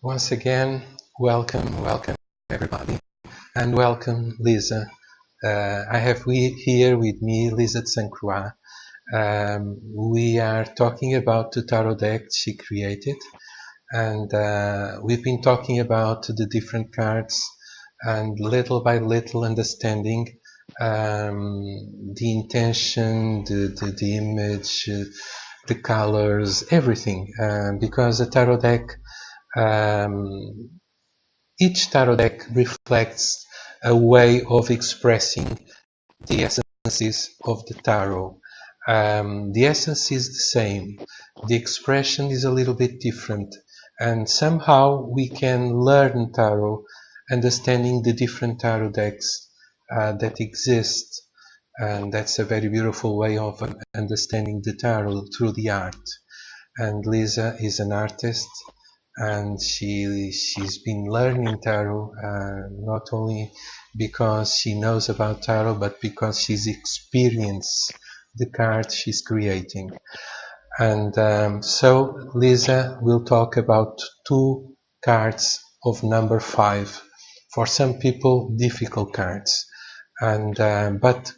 Once again, welcome everybody, and welcome Lisa. I have here with me Lisa de St. Croix. We are talking about the tarot deck she created, and we've been talking about the different cards and little by little understanding the intention, the image, the colors, everything, because the tarot deck each tarot deck reflects a way of expressing the essences of the tarot. The essence is the same, the expression is a little bit different, and somehow we can learn tarot understanding the different tarot decks that exist, and that's a very beautiful way of understanding the tarot through the art. And Lisa is an artist, and she's been learning tarot not only because she knows about tarot, but because she's experienced the cards she's creating. And so Lisa will talk about two cards of number 5. For some people, difficult cards, and but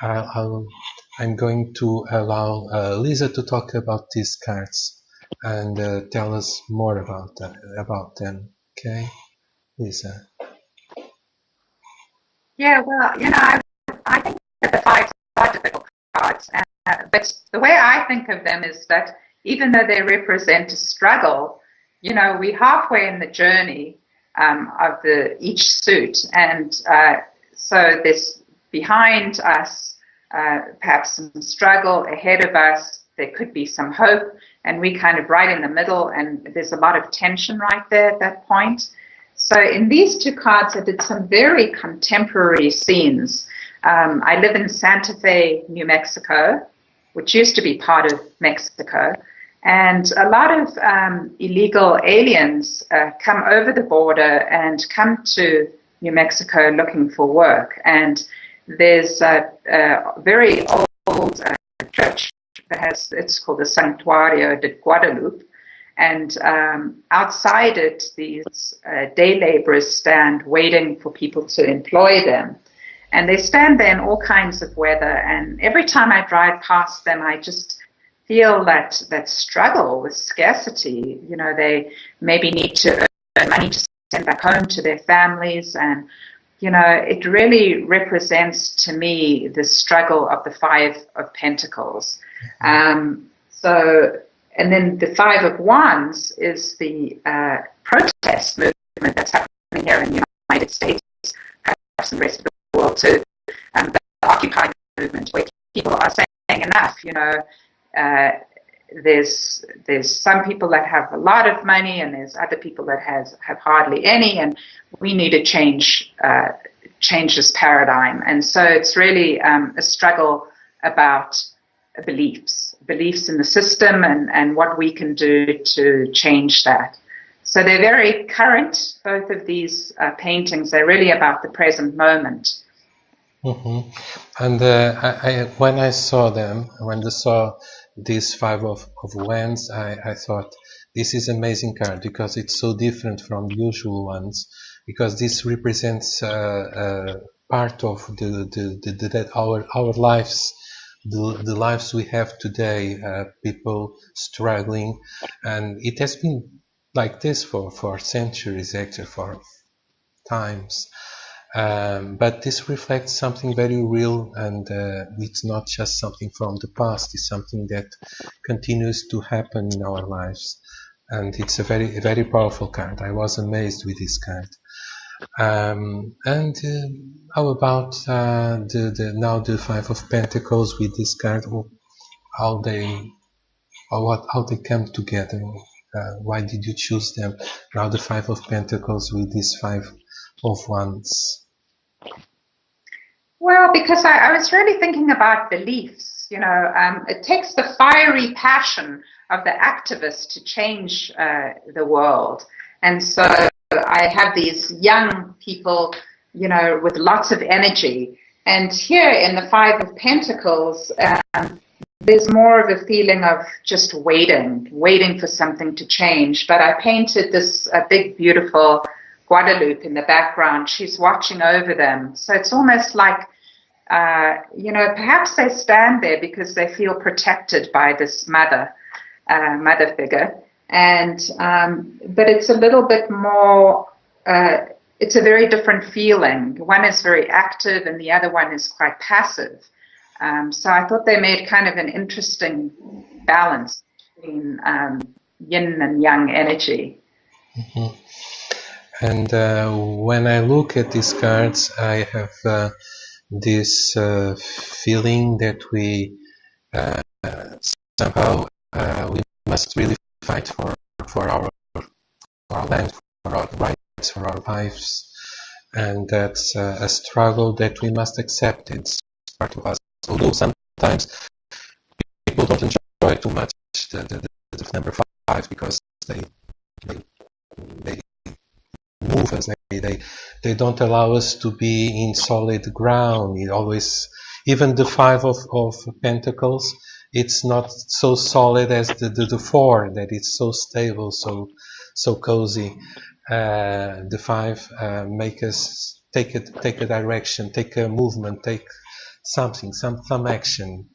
I'm going to allow Lisa to talk about these cards and tell us more about them. Okay, Lisa. Yeah, well, I think that the five are difficult cards, but the way I think of them is that even though they represent a struggle, we're halfway in the journey of each suit, and so there's behind us perhaps some struggle, ahead of us there could be some hope, and we kind of right in the middle, and there's a lot of tension right there at that point. So in these two cards, I did some very contemporary scenes. I live in Santa Fe, New Mexico, which used to be part of Mexico. And a lot of illegal aliens come over the border and come to New Mexico looking for work. And there's a very old church that it's called the Santuario de Guadalupe. And outside it, these day laborers stand waiting for people to employ them. And they stand there in all kinds of weather. And every time I drive past them, I just feel that struggle with scarcity. They maybe need to earn money to send back home to their families. And, it really represents to me the struggle of the Five of Pentacles. And then the Five of Wands is the protest movement that's happening here in the United States, perhaps in the rest of the world too. The Occupy movement, where people are saying enough. There's some people that have a lot of money, and there's other people that have hardly any, and we need to change this paradigm. And so it's really a struggle about beliefs in the system and what we can do to change that. So they're very current, both of these paintings. They're really about the present moment. Mm-hmm. And when I saw this Five of Wands, I thought this is amazing card because it's so different from the usual ones, because this represents part of our lives. The lives we have today, people struggling, and it has been like this for centuries, actually, for times. But this reflects something very real, and it's not just something from the past, it's something that continues to happen in our lives. And it's a very powerful card. I was amazed with this card. How about the Five of Pentacles with this card? How they come together? Why did you choose them? Now the Five of Pentacles with this Five of Wands. Well, because I was really thinking about beliefs. It takes the fiery passion of the activist to change the world, and so I have these young people, with lots of energy. And here in the Five of Pentacles, there's more of a feeling of just waiting for something to change. But I painted this big, beautiful Guadalupe in the background. She's watching over them. So it's almost like, perhaps they stand there because they feel protected by this mother figure. And but it's a little bit more, it's a very different feeling. One is very active and the other one is quite passive. So I thought they made kind of an interesting balance between yin and yang energy. Mm-hmm. And when I look at these cards, I have this feeling that we somehow we must really fight for our land, for our rights, for our lives, and that's a struggle that we must accept. It's part of us. Although sometimes people don't enjoy too much the number 5 because they move us. They don't allow us to be in solid ground. It always, even the 5 of Pentacles, it's not so solid as the 4, that it's so stable, so cozy. The 5 make us take a direction, take a movement, take something, some action.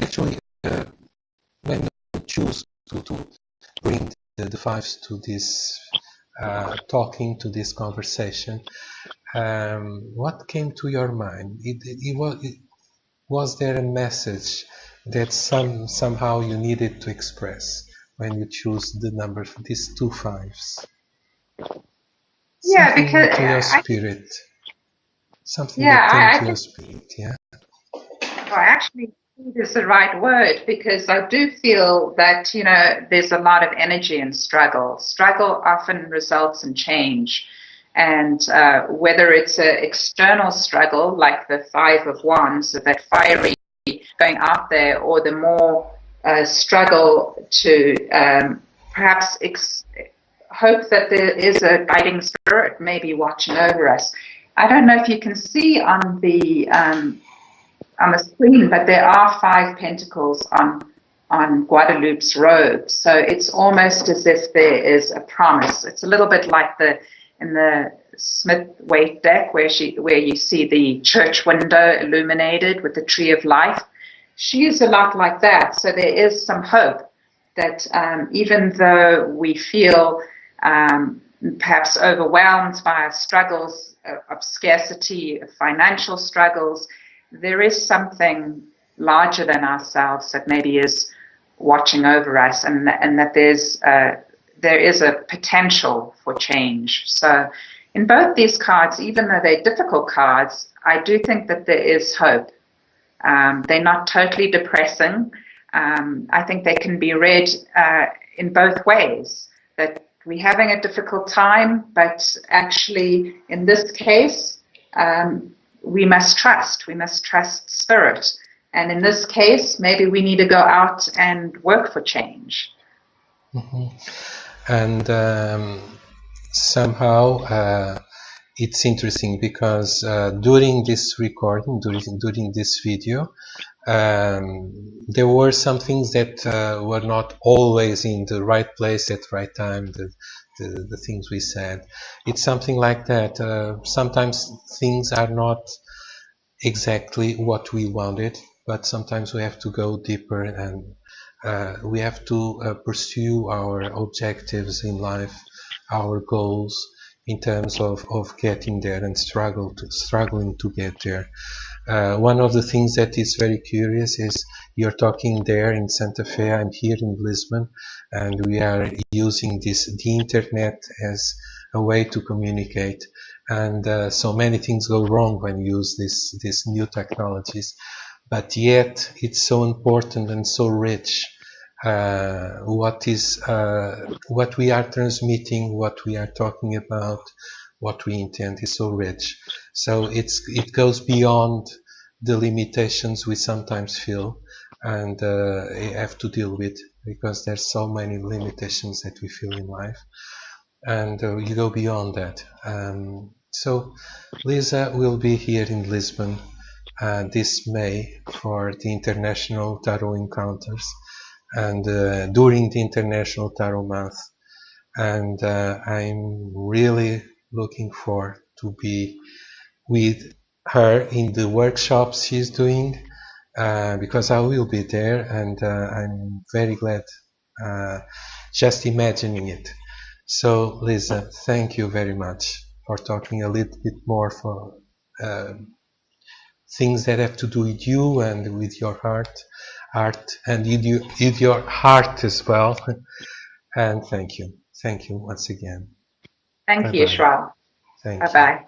Actually, when you choose to bring the 5s to this talking, to this conversation, what came to your mind? Was there a message that somehow you needed to express when you choose the number, these 2 5s? Yeah, something because to your spirit. Something that came to your spirit, yeah? Well, actually, is the right word, because I do feel that, there's a lot of energy in struggle. Struggle often results in change. And whether it's an external struggle, like the 5 of Wands, that fiery going out there, or the more struggle to perhaps hope that there is a guiding spirit maybe watching over us. I don't know if you can see on the screen, but there are 5 pentacles on Guadalupe's robe. So it's almost as if there is a promise. It's a little bit like in the Smith-Waite deck where you see the church window illuminated with the tree of life. She is a lot like that. So there is some hope that even though we feel perhaps overwhelmed by our struggles of scarcity, of financial struggles, there is something larger than ourselves that maybe is watching over us, and that there is a potential for change. So in both these cards, even though they're difficult cards, I do think that there is hope. They're not totally depressing. I think they can be read in both ways, that we're having a difficult time, but actually in this case, we must trust spirit. And in this case, maybe we need to go out and work for change. Mm-hmm. And somehow it's interesting because during this recording, during this video, there were some things that were not always in the right place at the right time, the things we said. It's something like that. Sometimes things are not exactly what we wanted, but sometimes we have to go deeper, and we have to pursue our objectives in life, our goals, in terms of getting there and struggling to get there. One of the things that is very curious is you're talking there in Santa Fe, I'm here in Lisbon, and we are using the internet as a way to communicate. And so many things go wrong when you use these new technologies, but yet it's so important and so rich. What we are transmitting, what we are talking about, what we intend is so rich. So it goes beyond the limitations we sometimes feel and have to deal with, because there's so many limitations that we feel in life, and you go beyond that. So Lisa will be here in Lisbon this May for the International Tarot Encounters and during the International Tarot Month. And I'm really looking forward to be with her in the workshops she's doing because I will be there, and I'm very glad just imagining it. So Lisa, thank you very much for talking a little bit more for things that have to do with you and with your art and with your heart as well. And thank you once again. Thank you, Bye-bye. Joao. Thank you. Bye-bye.